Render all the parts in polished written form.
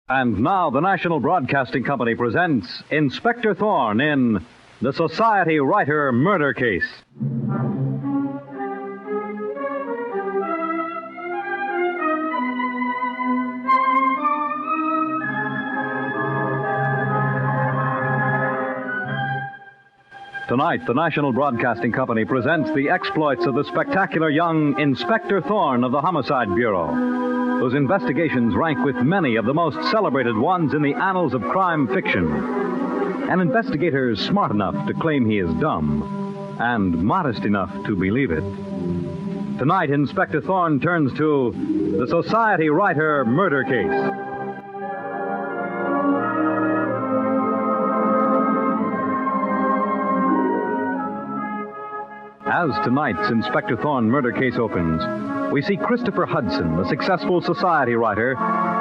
And now the National Broadcasting Company presents Inspector Thorne in The Society Writer Murder Case. Tonight, the National Broadcasting Company presents the exploits of the spectacular young Inspector Thorne of the Homicide Bureau, whose investigations rank with many of the most celebrated ones in the annals of crime fiction. An investigator smart enough to claim he is dumb, and modest enough to believe it. Tonight, Inspector Thorne turns to the Society Writer Murder Case. As tonight's Inspector Thorne murder case opens, we see Christopher Hudson, the successful society writer,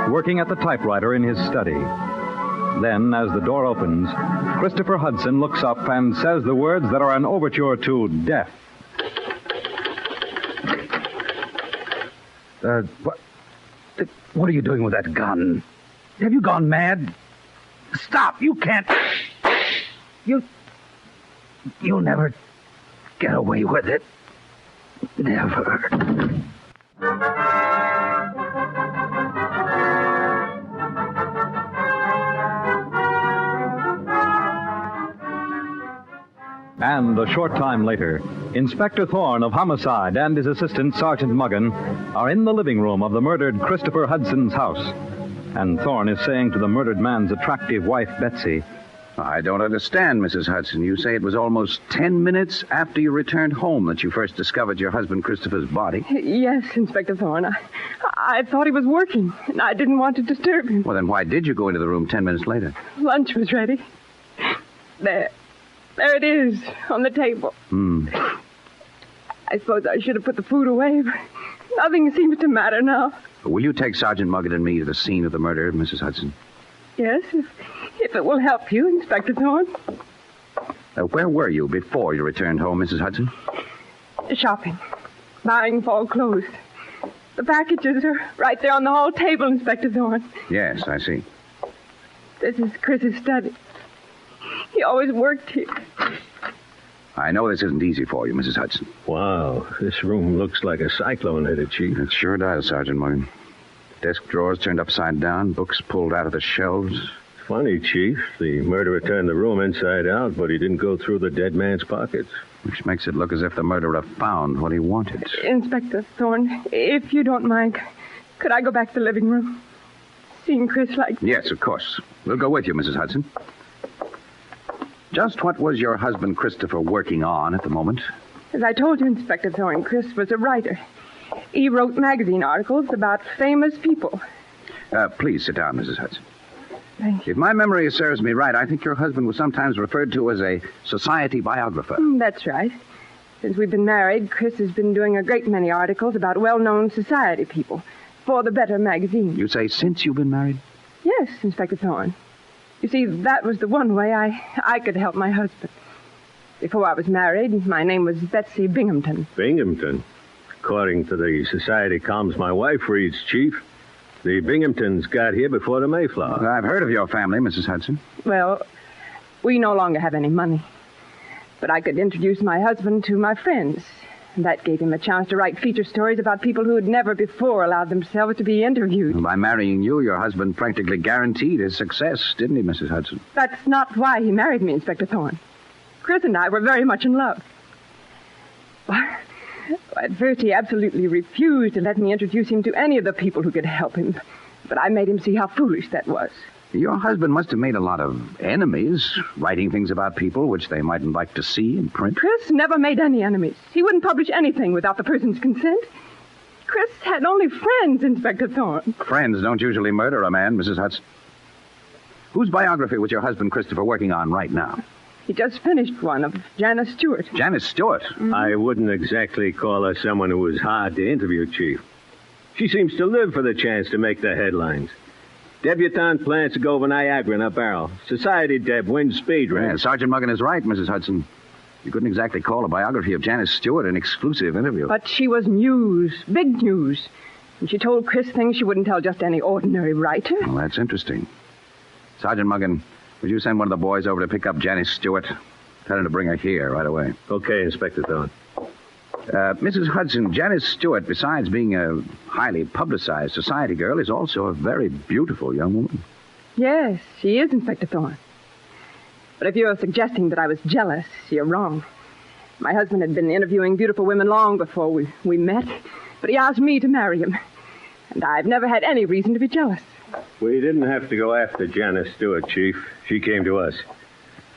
working at the typewriter in his study. Then, as the door opens, Christopher Hudson looks up and says the words that are an overture to death. What are you doing with that gun? Have you gone mad? Stop! You can't... You'll never get away with it. Never. And a short time later, Inspector Thorne of Homicide and his assistant, Sergeant Muggan, are in the living room of the murdered Christopher Hudson's house. And Thorne is saying to the murdered man's attractive wife, Betsy, I don't understand, Mrs. Hudson. You say it was almost 10 minutes after you returned home that you first discovered your husband Christopher's body. Yes, Inspector Thorne. I thought he was working, and I didn't want to disturb him. Well, then why did you go into the room 10 minutes later? Lunch was ready. There it is, on the table. I suppose I should have put the food away, but nothing seems to matter now. Will you take Sergeant Muggan and me to the scene of the murder, Mrs. Hudson? Yes, if it will help you, Inspector Thorne. Where were you before you returned home, Mrs. Hudson? Shopping. Buying fall clothes. The packages are right there on the hall table, Inspector Thorne. Yes, I see. This is Chris's study. He always worked here. I know this isn't easy for you, Mrs. Hudson. Wow, this room looks like a cyclone hit it, Chief. It sure does, Sergeant Muggan. Desk drawers turned upside down, books pulled out of the shelves. Funny, Chief. The murderer turned the room inside out, but he didn't go through the dead man's pockets. Which makes it look as if the murderer found what he wanted. Inspector Thorne, if you don't mind, could I go back to the living room? Seeing Chris like... Yes, of course. We'll go with you, Mrs. Hudson. Just what was your husband Christopher working on at the moment? As I told you, Inspector Thorne, Chris was a writer. He wrote magazine articles about famous people. Please sit down, Mrs. Hudson. Thank you. If my memory serves me right, I think your husband was sometimes referred to as a society biographer. That's right. Since we've been married, Chris has been doing a great many articles about well-known society people for the Better magazine. You say since you've been married? Yes, Inspector Thorne. You see, that was the one way I could help my husband. Before I was married, my name was Betsy Binghamton. Binghamton? According to the society columns my wife reads, Chief, the Binghamtons got here before the Mayflower. I've heard of your family, Mrs. Hudson. Well, we no longer have any money. But I could introduce my husband to my friends. And that gave him a chance to write feature stories about people who had never before allowed themselves to be interviewed. By marrying you, your husband practically guaranteed his success, didn't he, Mrs. Hudson? That's not why he married me, Inspector Thorne. Chris and I were very much in love. At first, he absolutely refused to let me introduce him to any of the people who could help him. But I made him see how foolish that was. Your husband must have made a lot of enemies, writing things about people which they mightn't like to see in print. Chris never made any enemies. He wouldn't publish anything without the person's consent. Chris had only friends, Inspector Thorne. Friends don't usually murder a man, Mrs. Hudson. Whose biography was your husband Christopher working on right now? He just finished one of Janice Stewart. Janice Stewart? Mm-hmm. I wouldn't exactly call her someone who was hard to interview, Chief. She seems to live for the chance to make the headlines. Debutante plans to go over Niagara in a barrel. Society Deb wins speed race. Yeah, Sergeant Muggan is right, Mrs. Hudson. You couldn't exactly call a biography of Janice Stewart an exclusive interview. But she was news, big news. And she told Chris things she wouldn't tell just any ordinary writer. Well, that's interesting. Sergeant Muggen, would you send one of the boys over to pick up Janice Stewart? Tell her to bring her here right away. Okay, Inspector Thorne. Mrs. Hudson, Janice Stewart, besides being a highly publicized society girl, is also a very beautiful young woman. Yes, she is, Inspector Thorne. But if you're suggesting that I was jealous, you're wrong. My husband had been interviewing beautiful women long before we met, but he asked me to marry him. And I've never had any reason to be jealous. We didn't have to go after Janice Stewart, Chief. She came to us.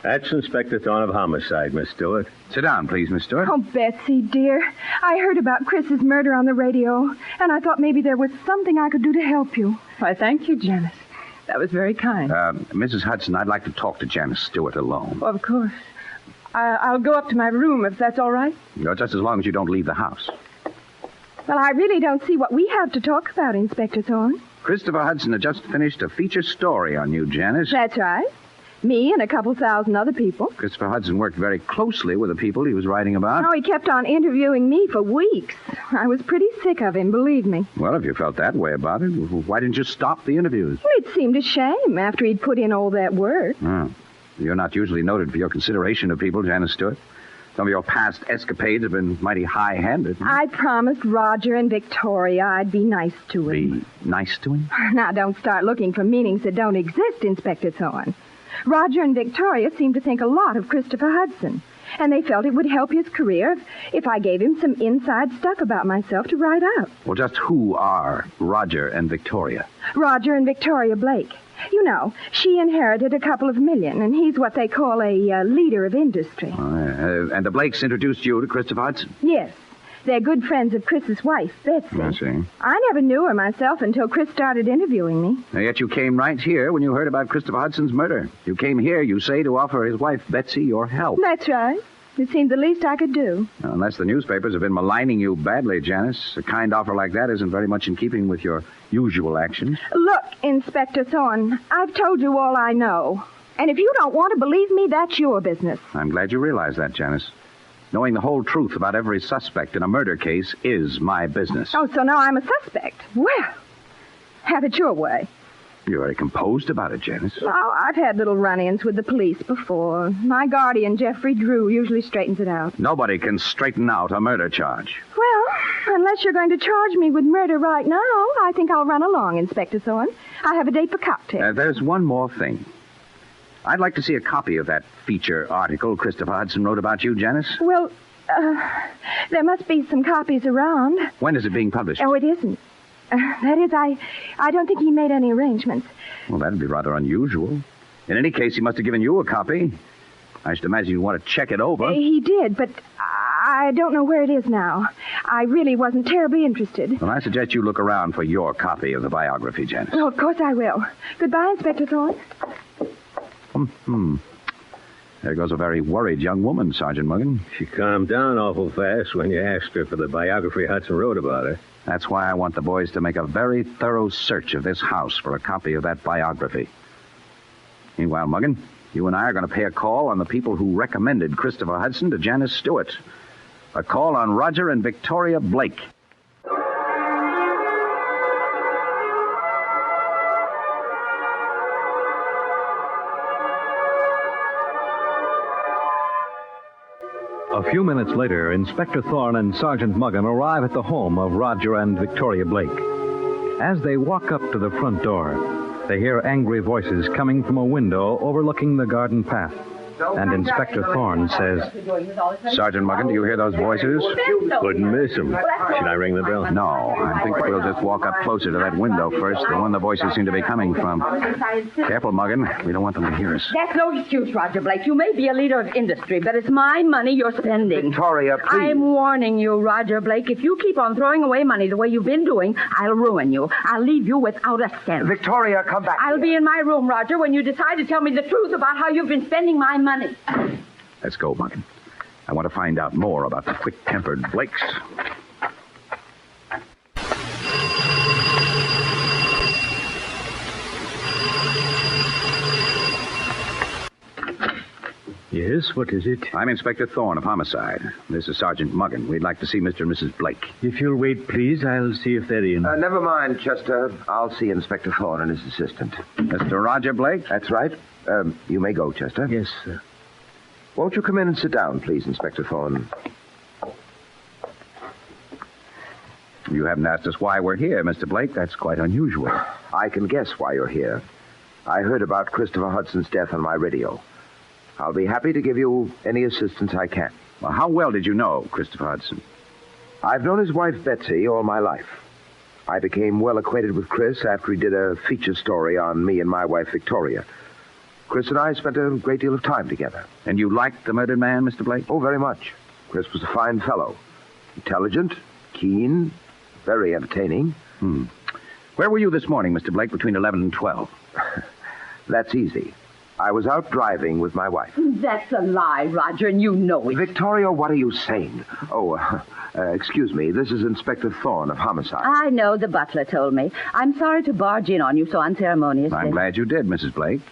That's Inspector Thorne of Homicide, Miss Stewart. Sit down, please, Miss Stewart. Oh, Betsy, dear. I heard about Chris's murder on the radio, and I thought maybe there was something I could do to help you. Why, thank you, Janice. That was very kind. Mrs. Hudson, I'd like to talk to Janice Stewart alone. Of course. I'll go up to my room if that's all right. No, just as long as you don't leave the house. Well, I really don't see what we have to talk about, Inspector Thorne. Christopher Hudson had just finished a feature story on you, Janice. That's right. Me and a couple thousand other people. Christopher Hudson worked very closely with the people he was writing about. Oh, he kept on interviewing me for weeks. I was pretty sick of him, believe me. Well, if you felt that way about it, why didn't you stop the interviews? It seemed a shame after he'd put in all that work. Oh. You're not usually noted for your consideration of people, Janice Stewart. Some of your past escapades have been mighty high-handed. I promised Roger and Victoria I'd be nice to him. Be nice to him? Now, don't start looking for meanings that don't exist, Inspector Thorne. Roger and Victoria seemed to think a lot of Christopher Hudson, and they felt it would help his career if I gave him some inside stuff about myself to write up. Well, just who are Roger and Victoria? Roger and Victoria Blake. You know, she inherited a couple of million, and he's what they call a leader of industry. And the Blakes introduced you to Christopher Hudson? Yes. They're good friends of Chris's wife, Betsy. I see. I never knew her myself until Chris started interviewing me. And yet you came right here when you heard about Christopher Hudson's murder. You came here, you say, to offer his wife, Betsy, your help. That's right. It seemed the least I could do. Now, unless the newspapers have been maligning you badly, Janice, a kind offer like that isn't very much in keeping with your usual actions. Look, Inspector Thorne, I've told you all I know. And if you don't want to believe me, that's your business. I'm glad you realize that, Janice. Knowing the whole truth about every suspect in a murder case is my business. Oh, so now I'm a suspect. Well, have it your way. You're very composed about it, Janice. Oh, I've had little run-ins with the police before. My guardian, Jeffrey Drew, usually straightens it out. Nobody can straighten out a murder charge. Well, unless you're going to charge me with murder right now, I think I'll run along, Inspector Thorne. I have a date for cocktails. There's one more thing. I'd like to see a copy of that feature article Christopher Hudson wrote about you, Janice. Well, there must be some copies around. When is it being published? Oh, it isn't. That is, I don't think he made any arrangements. Well, that'd be rather unusual. In any case, he must have given you a copy. I should imagine you want to check it over. He did, but I don't know where it is now. I really wasn't terribly interested. Well, I suggest you look around for your copy of the biography, Janice. Oh, of course I will. Goodbye, Inspector Thorne. There goes a very worried young woman, Sergeant Muggen. She calmed down awful fast when you asked her for the biography Hudson wrote about her. That's why I want the boys to make a very thorough search of this house for a copy of that biography. Meanwhile, Muggen, you and I are going to pay a call on the people who recommended Christopher Hudson to Janice Stewart. A call on Roger and Victoria Blake. A few minutes later, Inspector Thorne and Sergeant Muggen arrive at the home of Roger and Victoria Blake. As they walk up to the front door, they hear angry voices coming from a window overlooking the garden path. And Inspector Thorne says, Sergeant Muggen, do you hear those voices? Couldn't miss them. Should I ring the bell? No, I think we'll just walk up closer to that window first, the one the voices seem to be coming from. Careful, Muggen. We don't want them to hear us. That's no excuse, Roger Blake. You may be a leader of industry, but it's my money you're spending. Victoria, please. I'm warning you, Roger Blake. If you keep on throwing away money the way you've been doing, I'll ruin you. I'll leave you without a cent. Victoria, come back. I'll be in my room, Roger, when you decide to tell me the truth about how you've been spending my money. Let's go, Muggen. I want to find out more about the quick-tempered Blakes. Yes, what is it? I'm Inspector Thorne of Homicide. This is Sergeant Muggen. We'd like to see Mr. and Mrs. Blake. If you'll wait, please, I'll see if they're in. Never mind, Chester. I'll see Inspector Thorne and his assistant. Mr. Roger Blake? That's right. You may go, Chester. Yes, sir. Won't you come in and sit down, please, Inspector Thorne? You haven't asked us why we're here, Mr. Blake. That's quite unusual. I can guess why you're here. I heard about Christopher Hudson's death on my radio. I'll be happy to give you any assistance I can. Well, how well did you know Christopher Hudson? I've known his wife, Betsy, all my life. I became well acquainted with Chris after he did a feature story on me and my wife, Victoria. Chris and I spent a great deal of time together. And you liked the murdered man, Mr. Blake? Oh, very much. Chris was a fine fellow. Intelligent, keen, very entertaining. Where were you this morning, Mr. Blake, between 11 and 12? That's easy. I was out driving with my wife. That's a lie, Roger, and you know it. Victoria, what are you saying? Oh, excuse me. This is Inspector Thorne of Homicide. I know, the butler told me. I'm sorry to barge in on you so unceremoniously. I'm glad you did, Mrs. Blake.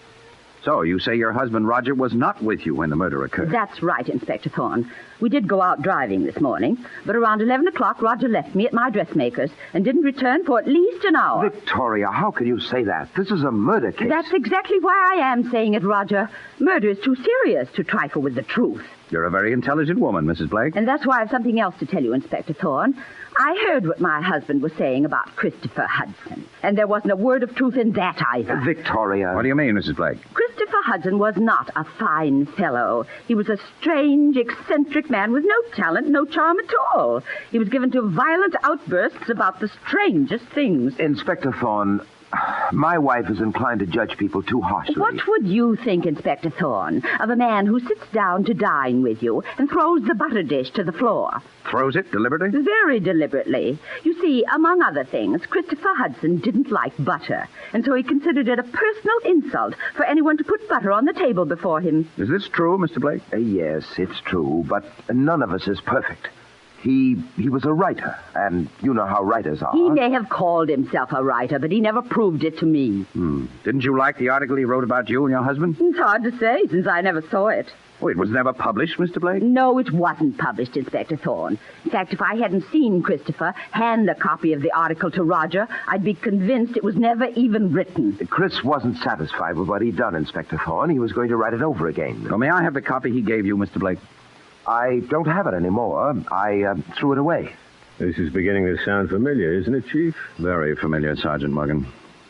So, you say your husband Roger was not with you when the murder occurred? That's right, Inspector Thorne. We did go out driving this morning, but around 11 o'clock, Roger left me at my dressmaker's and didn't return for at least an hour. Victoria, how can you say that? This is a murder case. That's exactly why I am saying it, Roger. Murder is too serious to trifle with the truth. You're a very intelligent woman, Mrs. Blake. And that's why I have something else to tell you, Inspector Thorne. I heard what my husband was saying about Christopher Hudson, and there wasn't a word of truth in that either. Victoria. What do you mean, Mrs. Blake? Christopher Hudson was not a fine fellow. He was a strange, eccentric man with no talent, no charm at all. He was given to violent outbursts about the strangest things. Inspector Thorne, my wife is inclined to judge people too harshly. What would you think, Inspector Thorne, of a man who sits down to dine with you and throws the butter dish to the floor? Throws it deliberately? Very deliberately. You see, among other things, Christopher Hudson didn't like butter, and so he considered it a personal insult for anyone to put butter on the table before him. Is this true, Mr. Blake? Yes, it's true, but none of us is perfect. He was a writer, and you know how writers are. He may have called himself a writer, but he never proved it to me. Didn't you like the article he wrote about you and your husband? It's hard to say, since I never saw it. Oh, it was never published, Mr. Blake? No, it wasn't published, Inspector Thorne. In fact, if I hadn't seen Christopher hand a copy of the article to Roger, I'd be convinced it was never even written. Chris wasn't satisfied with what he'd done, Inspector Thorne. He was going to write it over again. Well, may I have the copy he gave you, Mr. Blake? I don't have it anymore. I threw it away. This is beginning to sound familiar, isn't it, Chief? Very familiar, Sergeant Muggen.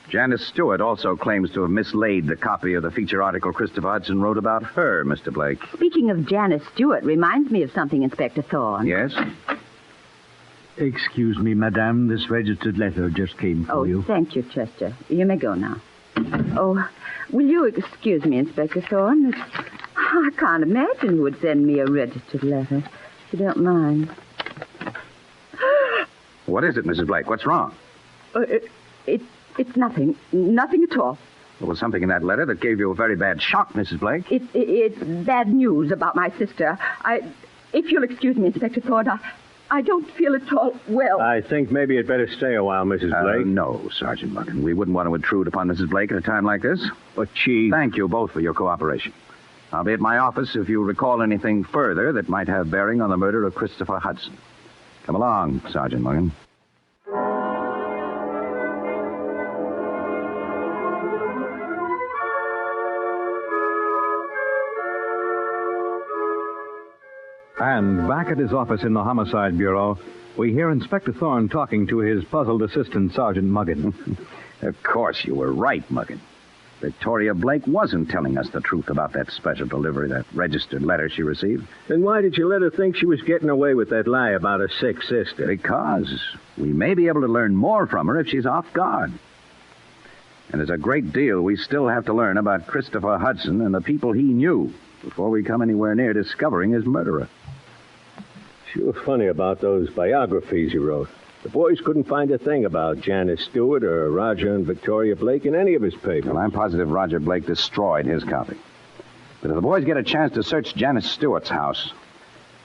Janice Stewart also claims to have mislaid the copy of the feature article Christopher Hudson wrote about her, Mr. Blake. Speaking of Janice Stewart reminds me of something, Inspector Thorne. Yes? Excuse me, madame. This registered letter just came for you. Thank you, Chester. You may go now. Oh, will you excuse me, Inspector Thorne? I can't imagine who would send me a registered letter. If you don't mind. What is it, Mrs. Blake? What's wrong? It's nothing. Nothing at all. There was something in that letter that gave you a very bad shock, Mrs. Blake. It's bad news about my sister. If you'll excuse me, Inspector Thorne, I don't feel at all well. I think maybe you'd better stay a while, Mrs. Blake. No, Sergeant Muggen. We wouldn't want to intrude upon Mrs. Blake at a time like this. But, Chief... Thank you both for your cooperation. I'll be at my office if you recall anything further that might have bearing on the murder of Christopher Hudson. Come along, Sergeant Muggen. And back at his office in the Homicide Bureau, we hear Inspector Thorne talking to his puzzled assistant, Sergeant Muggen. Of course you were right, Muggen. Victoria Blake wasn't telling us the truth about that special delivery, that registered letter she received. Then why did you let her think she was getting away with that lie about her sick sister? Because we may be able to learn more from her if she's off guard. And there's a great deal we still have to learn about Christopher Hudson and the people he knew before we come anywhere near discovering his murderer. Sure funny about those biographies you wrote. The boys couldn't find a thing about Janice Stewart or Roger and Victoria Blake in any of his papers. Well, I'm positive Roger Blake destroyed his copy. But if the boys get a chance to search Janice Stewart's house,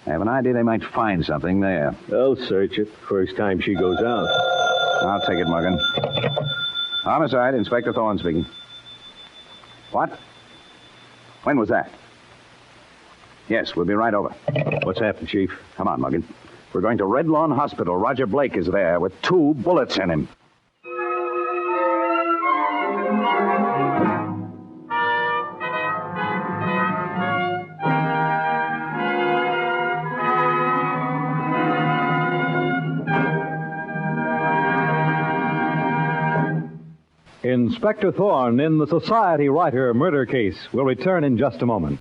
I have an idea they might find something there. They'll search it first time she goes out. I'll take it, Muggen. Homicide, Inspector Thorne speaking. What? When was that? Yes, we'll be right over. What's happened, Chief? Come on, Muggin. We're going to Red Lawn Hospital. Roger Blake is there with 2 bullets in him. Inspector Thorne in the Society Writer murder case will return in just a moment.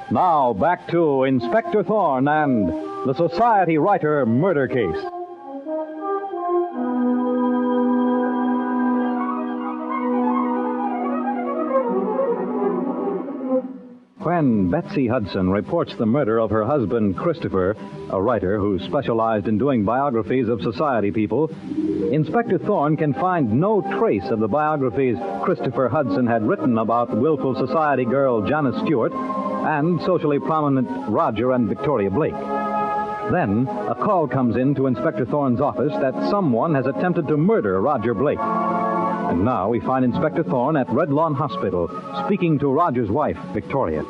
Now, back to Inspector Thorne and the Society Writer murder case. When Betsy Hudson reports the murder of her husband, Christopher, a writer who specialized in doing biographies of society people, Inspector Thorne can find no trace of the biographies Christopher Hudson had written about willful society girl Janice Stewart and socially prominent Roger and Victoria Blake. Then, a call comes in to Inspector Thorne's office that someone has attempted to murder Roger Blake. And now we find Inspector Thorne at Red Lawn Hospital, speaking to Roger's wife, Victoria.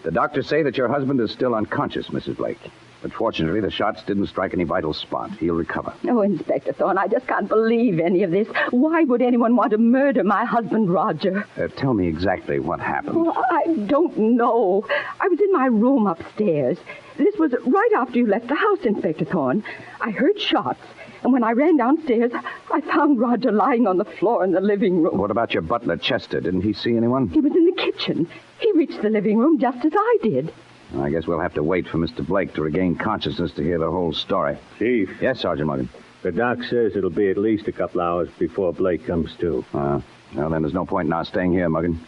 The doctors say that your husband is still unconscious, Mrs. Blake. But fortunately, the shots didn't strike any vital spot. He'll recover. Oh, Inspector Thorne, I just can't believe any of this. Why would anyone want to murder my husband, Roger? Tell me exactly what happened. Oh, I don't know. I was in my room upstairs. This was right after you left the house, Inspector Thorne. I heard shots, and when I ran downstairs, I found Roger lying on the floor in the living room. What about your butler, Chester? Didn't he see anyone? He was in the kitchen. He reached the living room just as I did. I guess we'll have to wait for Mr. Blake to regain consciousness to hear the whole story. Chief. Yes, Sergeant Morgan. The doc says it'll be at least a couple hours before Blake comes to. Well, then there's no point in our staying here, Morgan.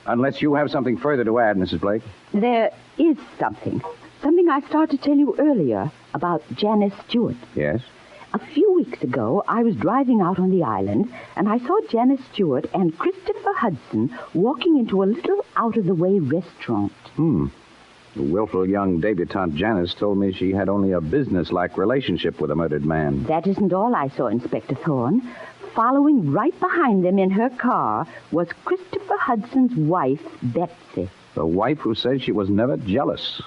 Unless you have something further to add, Mrs. Blake. There is something. Something I started to tell you earlier about Janice Stewart. Yes? A few weeks ago, I was driving out on the island, and I saw Janice Stewart and Christopher Hudson walking into a little out-of-the-way restaurant. The willful young debutante Janice told me she had only a business-like relationship with a murdered man. That isn't all I saw, Inspector Thorne. Following right behind them in her car was Christopher Hudson's wife, Betsy. The wife who said she was never jealous.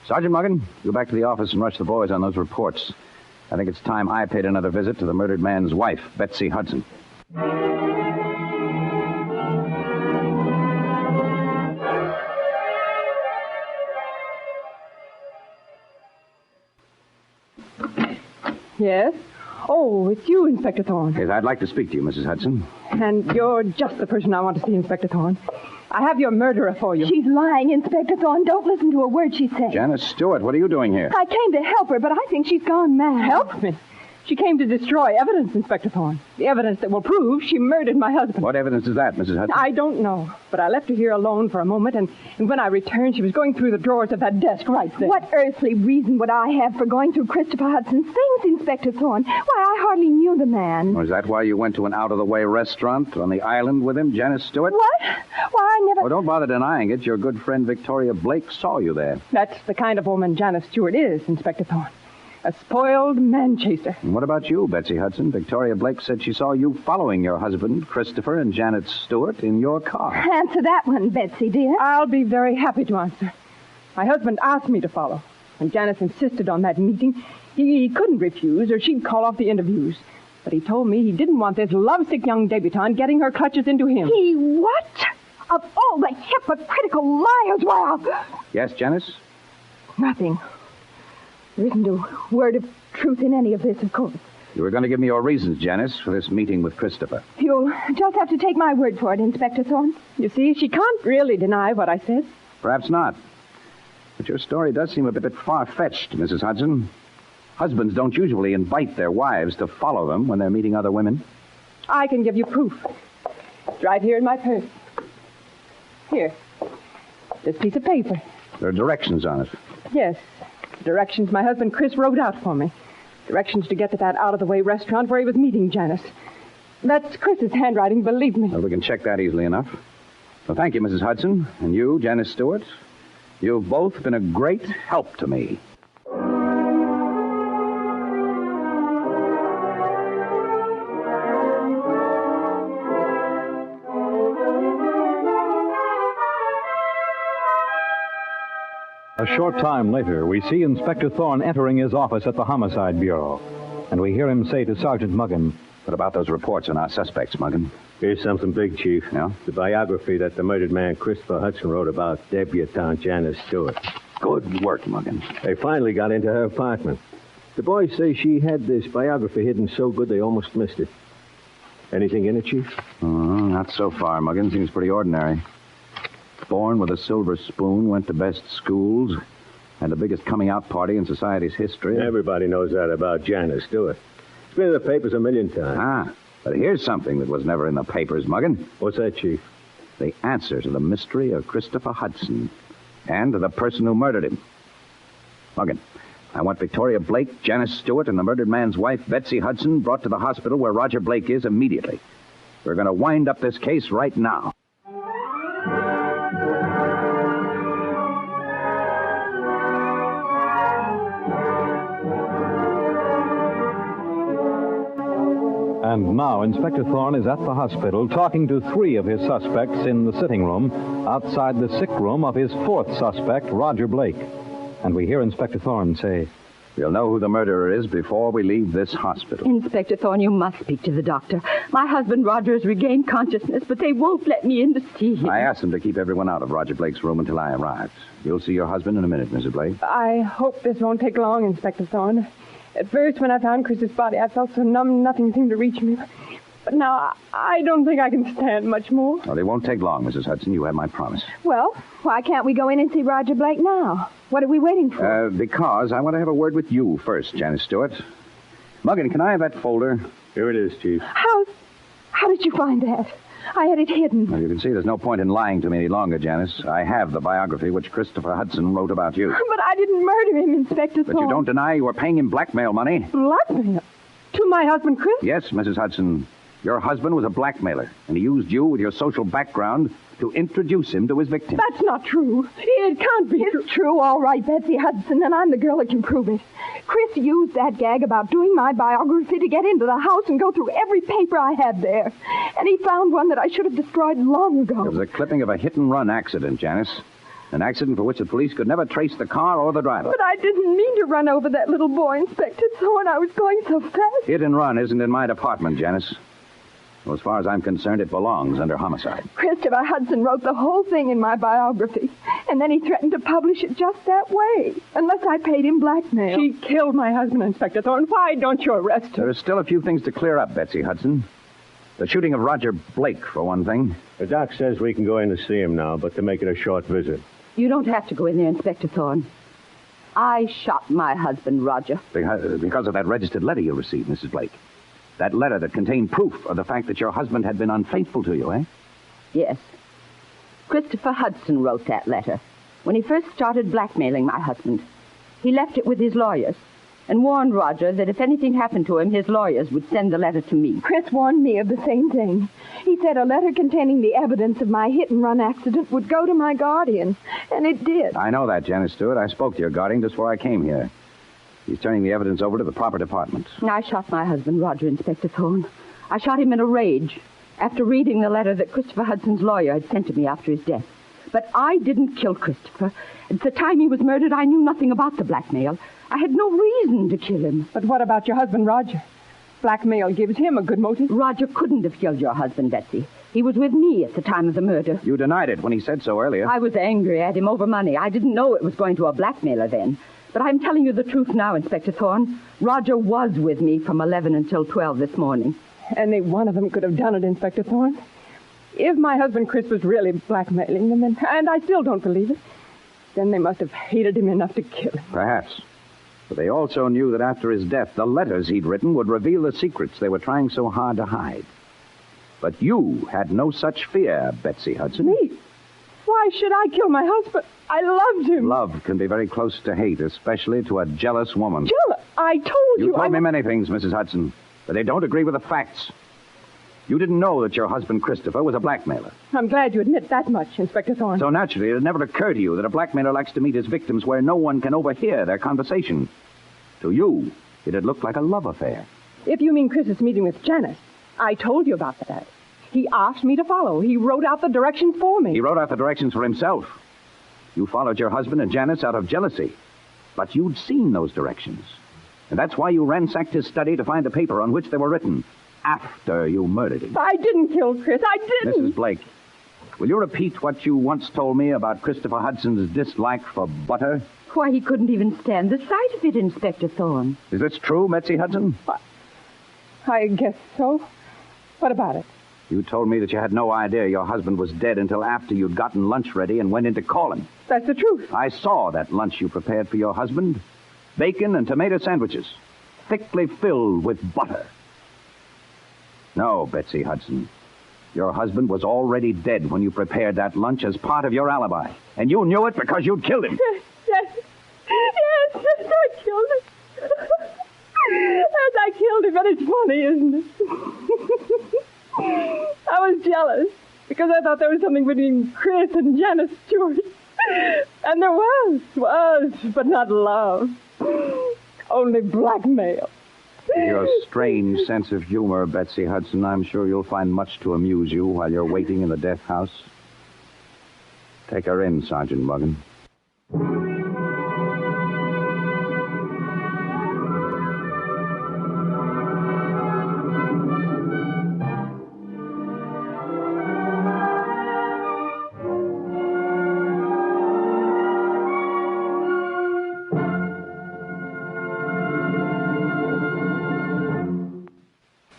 Sergeant Morgan, go back to the office and rush the boys on those reports. I think it's time I paid another visit to the murdered man's wife, Betsy Hudson. Yes? Oh, it's you, Inspector Thorne. Yes, I'd like to speak to you, Mrs. Hudson. And you're just the person I want to see, Inspector Thorne. I have your murderer for you. She's lying, Inspector Thorne. Don't listen to a word she says. Janice Stewart, what are you doing here? I came to help her, but I think she's gone mad. Help me. She came to destroy evidence, Inspector Thorne. The evidence that will prove she murdered my husband. What evidence is that, Mrs. Hudson? I don't know, but I left her here alone for a moment, and when I returned, she was going through the drawers of that desk right there. What earthly reason would I have for going through Christopher Hudson's things, Inspector Thorne? Why, I hardly knew the man. Was that why you went to an out-of-the-way restaurant on the island with him, Janice Stewart? What? Why, I never... Oh, don't bother denying it. Your good friend Victoria Blake saw you there. That's the kind of woman Janice Stewart is, Inspector Thorne. A spoiled man-chaser. And what about you, Betsy Hudson? Victoria Blake said she saw you following your husband, Christopher, and Janet Stewart in your car. Answer that one, Betsy, dear. I'll be very happy to answer. My husband asked me to follow. When Janice insisted on that meeting, he couldn't refuse or she'd call off the interviews. But he told me he didn't want this lovesick young debutante getting her clutches into him. He what? Of all the hypocritical liars, well... Yes, Janice? Nothing. There isn't a word of truth in any of this, of course. You were going to give me your reasons, Janice, for this meeting with Christopher. You'll just have to take my word for it, Inspector Thorne. You see, she can't really deny what I said. Perhaps not. But your story does seem a bit far-fetched, Mrs. Hudson. Husbands don't usually invite their wives to follow them when they're meeting other women. I can give you proof. It's right here in my purse. Here. This piece of paper. There are directions on it. Yes. Directions my husband Chris wrote out for me. Directions to get to that out-of-the-way restaurant where he was meeting Janice. That's Chris's handwriting, believe me. Well, we can check that easily enough. Well, thank you, Mrs. Hudson. And you, Janice Stewart. You've both been a great help to me. short time later, we see Inspector Thorne entering his office at the Homicide Bureau. And we hear him say to Sergeant Muggin, What about those reports on our suspects, Muggin? Here's something big, Chief. Yeah? The biography that the murdered man Christopher Hudson wrote about debutante Janice Stewart. Good work, Muggin. They finally got into her apartment. The boys say she had this biography hidden so good they almost missed it. Anything in it, Chief? Not so far, Muggin. Seems pretty ordinary. Born with a silver spoon, went to best schools, had the biggest coming-out party in society's history. Everybody knows that about Janice Stewart. It's been in the papers a million times. But here's something that was never in the papers, Muggin. What's that, Chief? The answer to the mystery of Christopher Hudson and to the person who murdered him. Muggin, I want Victoria Blake, Janice Stewart, and the murdered man's wife, Betsy Hudson, brought to the hospital where Roger Blake is immediately. We're going to wind up this case right now. And now Inspector Thorne is at the hospital talking to 3 of his suspects in the sitting room outside the sick room of his 4th suspect, Roger Blake. And we hear Inspector Thorne say, We'll know who the murderer is before we leave this hospital. Inspector Thorne, you must speak to the doctor. My husband Roger has regained consciousness, but they won't let me in to see him. I asked them to keep everyone out of Roger Blake's room until I arrived. You'll see your husband in a minute, Mrs. Blake. I hope this won't take long, Inspector Thorne. At first, when I found Chris's body, I felt so numb nothing seemed to reach me. But now, I don't think I can stand much more. Well, it won't take long, Mrs. Hudson. You have my promise. Well, why can't we go in and see Roger Blake now? What are we waiting for? Because I want to have a word with you first, Janice Stewart. Muggin, can I have that folder? Here it is, Chief. How did you find that? I had it hidden. Well, you can see there's no point in lying to me any longer, Janice. I have the biography which Christopher Hudson wrote about you. But I didn't murder him, Inspector Thorne. But you don't deny you were paying him blackmail money? Blackmail? To my husband, Chris? Yes, Mrs. Hudson. Your husband was a blackmailer, and he used you with your social background to introduce him to his victim. That's not true. It can't be true. It's true, all right, Betsy Hudson, and I'm the girl that can prove it. Chris used that gag about doing my biography to get into the house and go through every paper I had there. And he found one that I should have destroyed long ago. It was a clipping of a hit-and-run accident, Janice. An accident for which the police could never trace the car or the driver. But I didn't mean to run over that little boy, Inspector Thorne. I was going so fast. Hit and run isn't in my department, Janice. Well, as far as I'm concerned, it belongs under homicide. Christopher Hudson wrote the whole thing in my biography, and then he threatened to publish it just that way, unless I paid him blackmail. She killed my husband, Inspector Thorne. Why don't you arrest her? There are still a few things to clear up, Betsy Hudson. The shooting of Roger Blake, for one thing. The doc says we can go in to see him now, but to make it a short visit. You don't have to go in there, Inspector Thorne. I shot my husband, Roger. Because of that registered letter you received, Mrs. Blake. That letter that contained proof of the fact that your husband had been unfaithful to you, eh? Yes. Christopher Hudson wrote that letter when he first started blackmailing my husband. He left it with his lawyers and warned Roger that if anything happened to him, his lawyers would send the letter to me. Chris warned me of the same thing. He said a letter containing the evidence of my hit-and-run accident would go to my guardian, and it did. I know that, Janice Stewart. I spoke to your guardian just before I came here. He's turning the evidence over to the proper department. I shot my husband, Roger, Inspector Thorne. I shot him in a rage after reading the letter that Christopher Hudson's lawyer had sent to me after his death. But I didn't kill Christopher. At the time he was murdered, I knew nothing about the blackmail. I had no reason to kill him. But what about your husband, Roger? Blackmail gives him a good motive. Roger couldn't have killed your husband, Betsy. He was with me at the time of the murder. You denied it when he said so earlier. I was angry at him over money. I didn't know it was going to a blackmailer then. But I'm telling you the truth now, Inspector Thorne. Roger was with me from 11 until 12 this morning. Any one of them could have done it, Inspector Thorne. If my husband Chris was really blackmailing them, and I still don't believe it, then they must have hated him enough to kill him. Perhaps. But they also knew that after his death, the letters he'd written would reveal the secrets they were trying so hard to hide. But you had no such fear, Betsy Hudson. Me? Why should I kill my husband? I loved him. Love can be very close to hate, especially to a jealous woman. Jealous? I told you. You told me many things, Mrs. Hudson, but they don't agree with the facts. You didn't know that your husband, Christopher, was a blackmailer. I'm glad you admit that much, Inspector Thorne. So naturally, it never occurred to you that a blackmailer likes to meet his victims where no one can overhear their conversation. To you, it had looked like a love affair. If you mean Chris's meeting with Janice, I told you about that. He asked me to follow. He wrote out the directions for me. He wrote out the directions for himself. You followed your husband and Janice out of jealousy. But you'd seen those directions. And that's why you ransacked his study to find the paper on which they were written after you murdered him. I didn't kill Chris. I didn't. Mrs. Blake, will you repeat what you once told me about Christopher Hudson's dislike for butter? Why, he couldn't even stand the sight of it, Inspector Thorne. Is this true, Betsy Hudson? I guess so. What about it? You told me that you had no idea your husband was dead until after you'd gotten lunch ready and went in to call him. That's the truth. I saw that lunch you prepared for your husband. Bacon and tomato sandwiches, thickly filled with butter. No, Betsy Hudson. Your husband was already dead when you prepared that lunch as part of your alibi. And you knew it because you'd killed him. Yes, I killed him. Yes, I killed him, and it's funny, isn't it? I was jealous because I thought there was something between Chris and Janice Stewart. And there was, but not love. Only blackmail. With your strange sense of humor, Betsy Hudson, I'm sure you'll find much to amuse you while you're waiting in the death house. Take her in, Sergeant Muggen.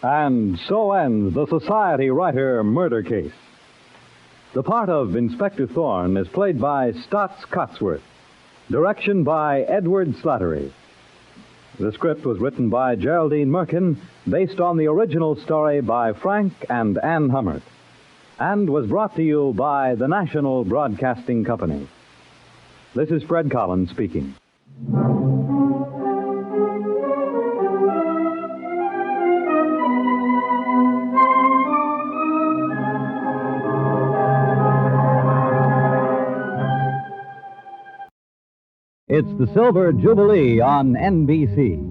And so ends the Society Writer murder case. The part of Inspector Thorne is played by Staats Cotsworth. Direction by Edward Slattery. The script was written by Geraldine Merkin, based on the original story by Frank and Ann Hummert, and was brought to you by the National Broadcasting Company. This is Fred Collins speaking. It's the Silver Jubilee on NBC.